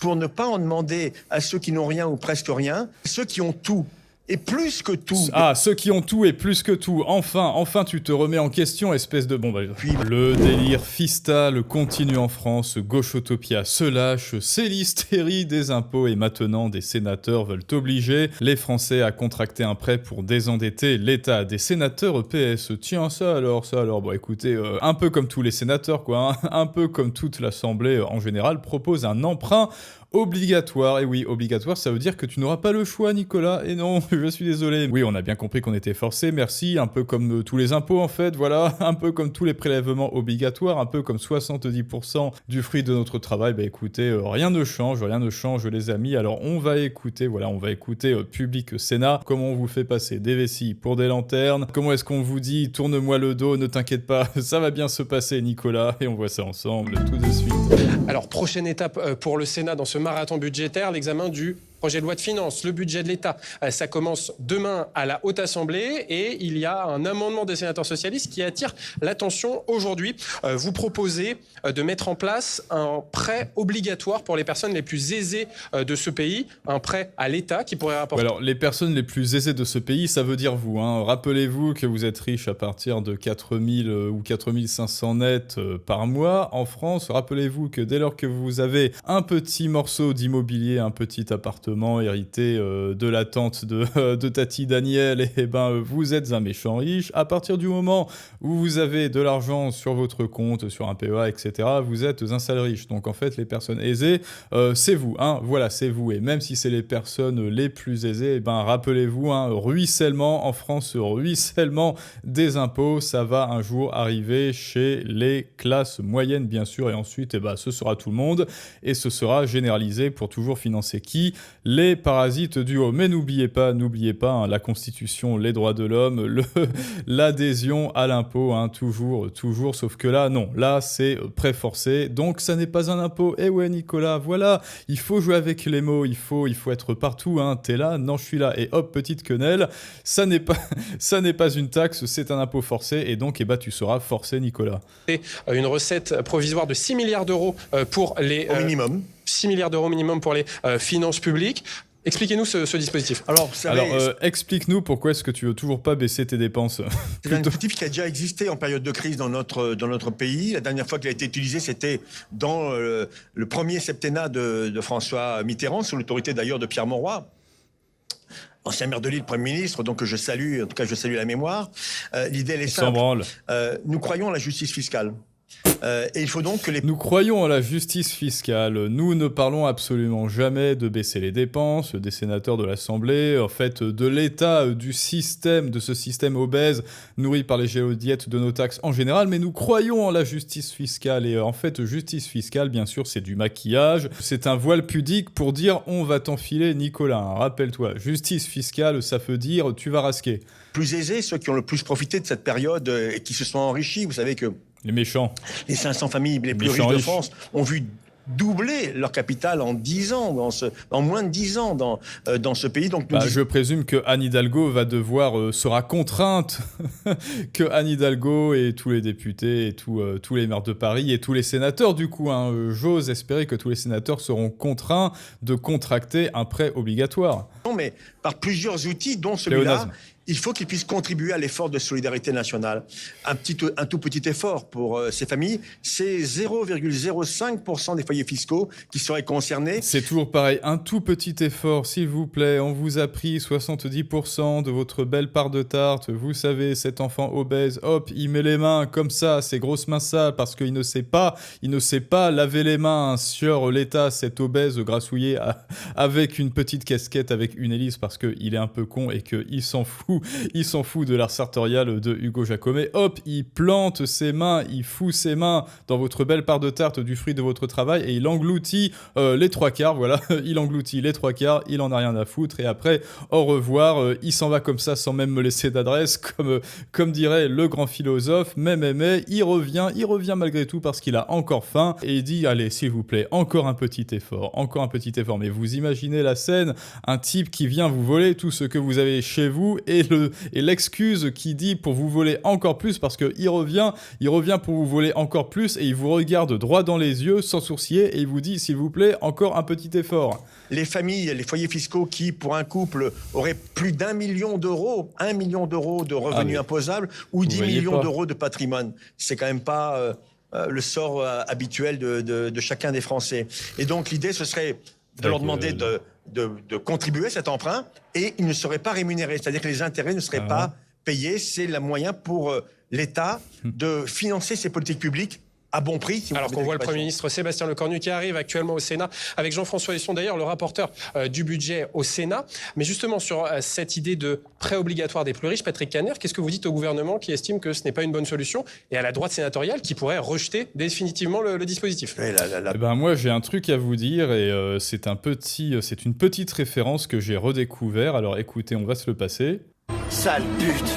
pour ne pas en demander à ceux qui n'ont rien ou presque rien, ceux qui ont tout. Et plus que tout. Ah, ceux qui ont tout et plus que tout. Enfin, tu te remets en question, espèce de... Bon, bah, le délire fistal continue en France. Gauchotopia se lâche. C'est l'hystérie des impôts et maintenant des sénateurs veulent obliger les Français à contracter un prêt pour désendetter l'État. Des sénateurs EPS. Tiens, ça alors. Bon, écoutez, un peu comme tous les sénateurs, quoi. Hein, un peu comme toute l'Assemblée en général, propose un emprunt obligatoire. Et oui, obligatoire, ça veut dire que tu n'auras pas le choix, Nicolas. Et non, je suis désolé. Oui, on a bien compris qu'on était forcé, merci. Un peu comme tous les impôts, en fait, voilà. Un peu comme tous les prélèvements obligatoires, un peu comme 70% du fruit de notre travail. Bah écoutez, rien ne change, les amis. Alors, on va écouter Public Sénat. Comment on vous fait passer des vessies pour des lanternes? Comment est-ce qu'on vous dit, tourne-moi le dos, ne t'inquiète pas, ça va bien se passer, Nicolas. Et on voit ça ensemble tout de suite. Alors, prochaine étape pour le Sénat dans ce marathon budgétaire, l'examen du projet de loi de finances, le budget de l'État. Ça commence demain à la Haute Assemblée et il y a un amendement des sénateurs socialistes qui attire l'attention aujourd'hui. Vous proposez de mettre en place un prêt obligatoire pour les personnes les plus aisées de ce pays, un prêt à l'État qui pourrait rapporter... Alors, les personnes les plus aisées de ce pays, ça veut dire vous. Hein. Rappelez-vous que vous êtes riche à partir de 4 000 ou 4 500 nets par mois en France. Rappelez-vous que dès lors que vous avez un petit morceau d'immobilier, un petit appartement hérité de la tante de Tati Daniel, et ben vous êtes un méchant riche. À partir du moment où vous avez de l'argent sur votre compte, sur un PEA, etc., vous êtes un sale riche. Donc en fait, les personnes aisées, c'est vous. Hein, voilà, c'est vous. Et même si c'est les personnes les plus aisées, et ben rappelez-vous, hein, ruissellement en France, ruissellement des impôts, ça va un jour arriver chez les classes moyennes, bien sûr, et ensuite, ce sera tout le monde, et ce sera généralisé pour toujours financer qui? Les parasites du haut. Mais n'oubliez pas, hein, la Constitution, les droits de l'homme, l'adhésion à l'impôt, hein, toujours, sauf que là, non, là, c'est prêt forcé, donc ça n'est pas un impôt. Eh ouais, Nicolas, voilà, il faut jouer avec les mots, il faut être partout, hein, t'es là, non, je suis là, et hop, petite quenelle, ça n'est pas une taxe, c'est un impôt forcé, et donc, tu seras forcé, Nicolas. Une recette provisoire de 6 milliards d'euros pour les... Au minimum. 6 milliards d'euros minimum pour les finances publiques. Expliquez-nous ce dispositif. Alors, explique-nous pourquoi est-ce que tu veux toujours pas baisser tes dépenses. C'est un dispositif qui a déjà existé en période de crise dans notre pays. La dernière fois qu'il a été utilisé, c'était dans le premier septennat de François Mitterrand, sous l'autorité d'ailleurs de Pierre Mauroy, ancien maire de Lille, Premier ministre, donc je salue la mémoire. L'idée, elle est simple. Nous croyons en la justice fiscale. Et il faut donc que Nous croyons en la justice fiscale. Nous ne parlons absolument jamais de baisser les dépenses des sénateurs de l'Assemblée, en fait, de l'État, de ce système obèse nourri par les géodiettes de nos taxes en général, mais nous croyons en la justice fiscale. Et en fait, justice fiscale, bien sûr, c'est du maquillage, c'est un voile pudique pour dire « on va t'enfiler, Nicolas ». Rappelle-toi, justice fiscale, ça veut dire « tu vas rasquer ». Plus aisés, ceux qui ont le plus profité de cette période et qui se sont enrichis, vous savez que les méchants. Les 500 familles les plus riches de France ont vu doubler leur capital en 10 ans, en moins de 10 ans dans ce pays. Donc je présume que Anne Hidalgo sera contrainte, que Anne Hidalgo et tous les députés et tous les maires de Paris et tous les sénateurs, du coup, hein, j'ose espérer que tous les sénateurs seront contraints de contracter un prêt obligatoire. Non, mais par plusieurs outils, dont celui-là, il faut qu'ils puissent contribuer à l'effort de solidarité nationale. Un tout petit effort pour ces familles, c'est 0,05% des foyers fiscaux qui seraient concernés. C'est toujours pareil, un tout petit effort, s'il vous plaît. On vous a pris 70% de votre belle part de tarte. Vous savez, cet enfant obèse, hop, il met les mains comme ça, ses grosses mains sales, parce qu'il ne sait pas laver les mains sur l'État, cet obèse grassouillé avec une petite casquette, avec une hélice, parce qu'il est un peu con et qu'il s'en fout. Il s'en fout de l'art sartorial de Hugo Jacomet. Hop, il plante ses mains, il fout ses mains dans votre belle part de tarte du fruit de votre travail et il engloutit les 3/4. Voilà, il engloutit les 3/4, il en a rien à foutre. Et après, au revoir, il s'en va comme ça sans même me laisser d'adresse, comme dirait le grand philosophe. Mais, il revient malgré tout parce qu'il a encore faim et il dit, allez, s'il vous plaît, encore un petit effort. Mais vous imaginez la scène, un type qui vient vous voler tout ce que vous avez chez vous et et l'excuse qui dit pour vous voler encore plus, parce qu'il revient pour vous voler encore plus et il vous regarde droit dans les yeux sans sourciller et il vous dit s'il vous plaît encore un petit effort. Les familles, les foyers fiscaux qui, pour un couple, auraient plus d'1 million d'euros, 1 million d'euros de revenus imposables ou 10 millions d'euros de patrimoine. C'est quand même pas le sort habituel de chacun des Français. Et donc l'idée, ce serait de leur demander de contribuer à cet emprunt et ils ne seraient pas rémunérés. C'est-à-dire que les intérêts ne seraient pas payés. C'est le moyen pour l'État de financer ses politiques publiques à bon prix. Si alors qu'on voit le Premier ministre Sébastien Lecornu qui arrive actuellement au Sénat avec Jean-François Husson, d'ailleurs le rapporteur du budget au Sénat. Mais justement sur cette idée de prêt obligatoire des plus riches, Patrick Kanner, qu'est-ce que vous dites au gouvernement qui estime que ce n'est pas une bonne solution et à la droite sénatoriale qui pourrait rejeter définitivement le dispositif? Eh ben moi j'ai un truc à vous dire et c'est une petite référence que j'ai redécouvert. Alors écoutez, on va se le passer. Sale pute!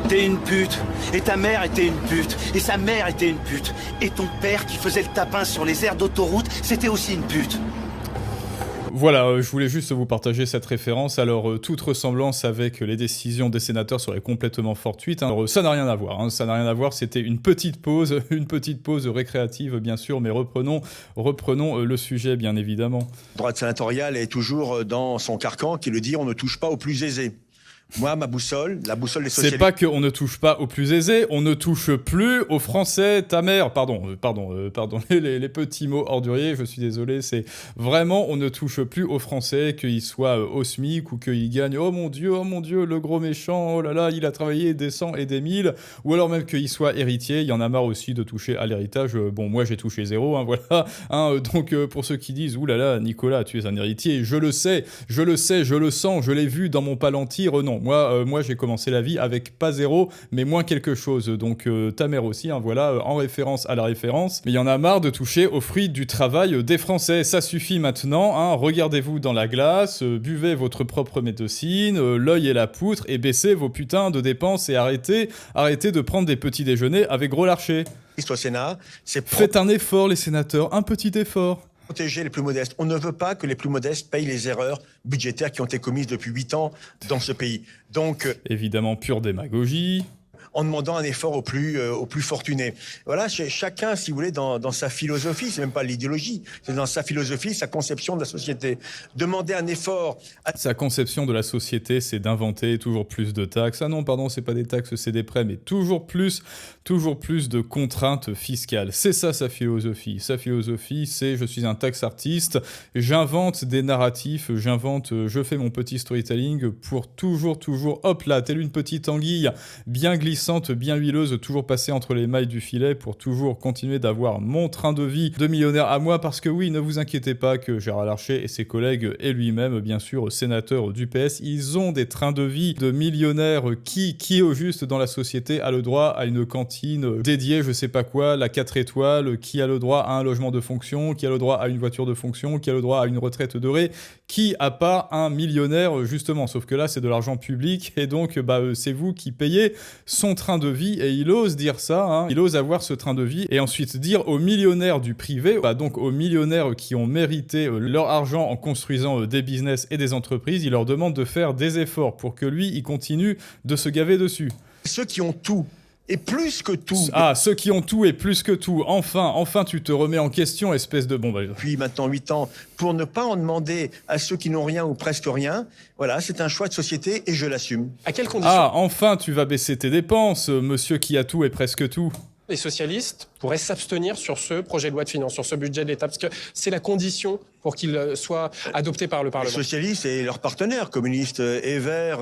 T'es une pute, et ta mère était une pute, et sa mère était une pute, et ton père qui faisait le tapin sur les aires d'autoroute, c'était aussi une pute. Voilà, je voulais juste vous partager cette référence. Alors, toute ressemblance avec les décisions des sénateurs serait complètement fortuite. Alors, ça n'a rien à voir, ça n'a rien à voir. C'était une petite pause récréative, bien sûr, mais reprenons le sujet, bien évidemment. La droite sénatoriale est toujours dans son carcan qui le dit on ne touche pas aux plus aisés. Moi, ma boussole, la boussole des socialistes... C'est pas qu'on ne touche pas aux plus aisés, on ne touche plus aux Français, ta mère. Pardon, les petits mots orduriers, je suis désolé, c'est vraiment, on ne touche plus aux Français, qu'ils soient au SMIC ou qu'ils gagnent, oh mon Dieu, le gros méchant, oh là là, il a travaillé des cents et des mille, ou alors même qu'ils soient héritiers, il y en a marre aussi de toucher à l'héritage. Bon, moi j'ai touché 0, voilà. Donc, pour ceux qui disent, ouh là là, Nicolas, tu es un héritier, je le sais, je le sens, je l'ai vu dans mon Palantir, non. Moi j'ai commencé la vie avec pas 0, mais moins quelque chose. Donc ta mère aussi, voilà, en référence à la référence. Mais il y en a marre de toucher aux fruits du travail des Français. Ça suffit maintenant, regardez-vous dans la glace, buvez votre propre médecine, l'œil et la poutre, et baissez vos putains de dépenses et arrêtez de prendre des petits déjeuners avec Gros Larcher. Au Sénat, Faites un effort, les sénateurs, un petit effort. Protéger les plus modestes. On ne veut pas que les plus modestes payent les erreurs budgétaires qui ont été commises depuis 8 ans dans ce pays. Donc, évidemment, pure démagogie. En demandant un effort aux plus fortunés. Voilà, chacun, si vous voulez, dans sa philosophie, c'est même pas l'idéologie, c'est dans sa philosophie, sa conception de la société. Demander un effort... Sa conception de la société, c'est d'inventer toujours plus de taxes. Ah non, pardon, c'est pas des taxes, c'est des prêts, mais toujours plus de contraintes fiscales. C'est ça sa philosophie. Sa philosophie, c'est je suis un tax artiste, j'invente des narratifs, je fais mon petit storytelling pour toujours, hop là, telle une petite anguille bien glissante, bien huileuse, toujours passer entre les mailles du filet pour toujours continuer d'avoir mon train de vie de millionnaire à moi, parce que oui, ne vous inquiétez pas que Gérard Larcher et ses collègues et lui-même, bien sûr, sénateur du PS, ils ont des trains de vie de millionnaires qui au juste dans la société a le droit à une cantine dédiée, je sais pas quoi, la 4 étoiles, qui a le droit à un logement de fonction, qui a le droit à une voiture de fonction, qui a le droit à une retraite dorée, qui a pas un millionnaire justement, sauf que là c'est de l'argent public et donc c'est vous qui payez son train de vie, et il ose dire ça, il ose avoir ce train de vie et ensuite dire aux millionnaires du privé, donc aux millionnaires qui ont mérité leur argent en construisant des business et des entreprises, il leur demande de faire des efforts pour que lui il continue de se gaver dessus. Ceux qui ont tout et plus que tout. Ah, ceux qui ont tout et plus que tout. Enfin, tu te remets en question, espèce de... Depuis maintenant 8 ans, pour ne pas en demander à ceux qui n'ont rien ou presque rien, voilà, c'est un choix de société et je l'assume. À quelles conditions? Ah, enfin, tu vas baisser tes dépenses, monsieur qui a tout et presque tout. Les socialistes pourraient s'abstenir sur ce projet de loi de finances, sur ce budget de l'État, parce que c'est la condition pour qu'il soit adopté par le Parlement. Les socialistes et leurs partenaires, communistes et Verts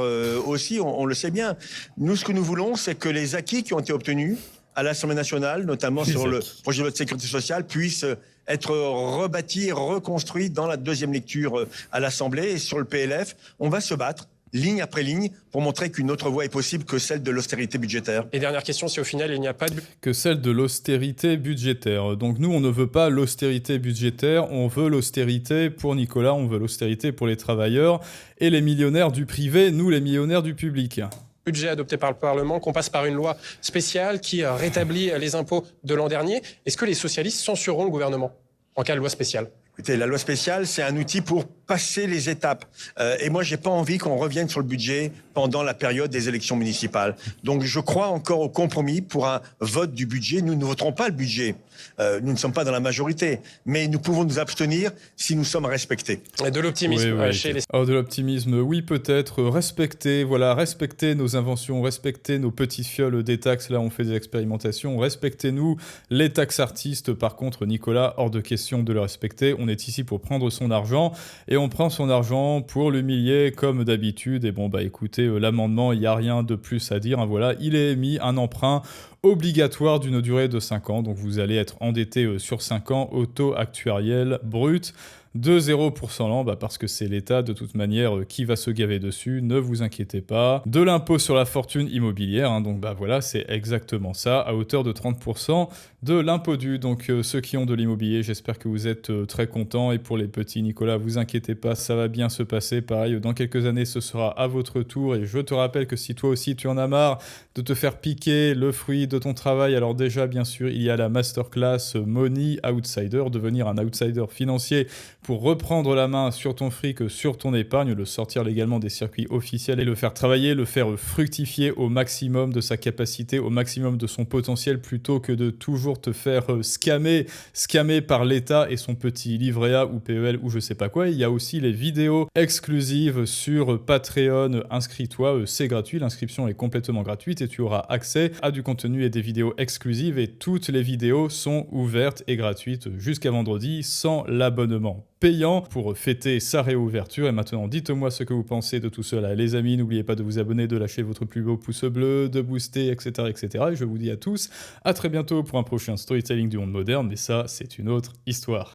aussi, on le sait bien. Nous, ce que nous voulons, c'est que les acquis qui ont été obtenus à l'Assemblée nationale, notamment sur le projet de loi de sécurité sociale, puissent être rebâtis, reconstruits dans la deuxième lecture à l'Assemblée. Et sur le PLF, on va se battre ligne après ligne, pour montrer qu'une autre voie est possible que celle de l'austérité budgétaire. Et dernière question, si au final il n'y a pas de... Que celle de l'austérité budgétaire. Donc nous, on ne veut pas l'austérité budgétaire, on veut l'austérité pour Nicolas, on veut l'austérité pour les travailleurs et les millionnaires du privé, nous les millionnaires du public. Budget adopté par le Parlement, qu'on passe par une loi spéciale qui rétablit les impôts de l'an dernier. Est-ce que les socialistes censureront le gouvernement en cas de loi spéciale ? Écoutez, la loi spéciale, c'est un outil pour passer les étapes. Et moi, j'ai pas envie qu'on revienne sur le budget pendant la période des élections municipales. Donc, je crois encore au compromis pour un vote du budget. Nous ne voterons pas le budget. Nous ne sommes pas dans la majorité. Mais nous pouvons nous abstenir si nous sommes respectés. Et de l'optimisme chez les... Alors, de l'optimisme, oui, peut-être. Respecter nos inventions, respecter nos petites fioles des taxes. Là, on fait des expérimentations. Respectez-nous. Les taxes artistes, par contre, Nicolas, hors de question de le respecter. On est ici pour prendre son argent. Et on prend son argent pour l'humilier comme d'habitude. Et bon, bah écoutez, l'amendement, il n'y a rien de plus à dire. Hein, voilà, il est émis un emprunt obligatoire d'une durée de 5 ans. Donc vous allez être endetté sur 5 ans au taux actuariel brut de 0% l'an, parce que c'est l'État de toute manière qui va se gaver dessus, ne vous inquiétez pas. De l'impôt sur la fortune immobilière, hein, donc voilà, c'est exactement ça, à hauteur de 30% de l'impôt dû. Donc ceux qui ont de l'immobilier, j'espère que vous êtes très contents, et pour les petits, Nicolas, vous inquiétez pas, ça va bien se passer. Pareil, dans quelques années, ce sera à votre tour, et je te rappelle que si toi aussi tu en as marre de te faire piquer le fruit de ton travail, alors déjà, bien sûr, il y a la masterclass Money Outsider, devenir un outsider financier pour reprendre la main sur ton fric, sur ton épargne, le sortir légalement des circuits officiels et le faire travailler, le faire fructifier au maximum de sa capacité, au maximum de son potentiel, plutôt que de toujours te faire scammer par l'État et son petit livret A ou PEL ou je sais pas quoi. Il y a aussi les vidéos exclusives sur Patreon. Inscris-toi, c'est gratuit, l'inscription est complètement gratuite et tu auras accès à du contenu et des vidéos exclusives, et toutes les vidéos sont ouvertes et gratuites jusqu'à vendredi sans l'abonnement payant pour fêter sa réouverture. Et maintenant, dites-moi ce que vous pensez de tout cela, les amis. N'oubliez pas de vous abonner, de lâcher votre plus beau pouce bleu, de booster, etc., etc. Et je vous dis à tous, à très bientôt pour un prochain storytelling du monde moderne, mais ça, c'est une autre histoire.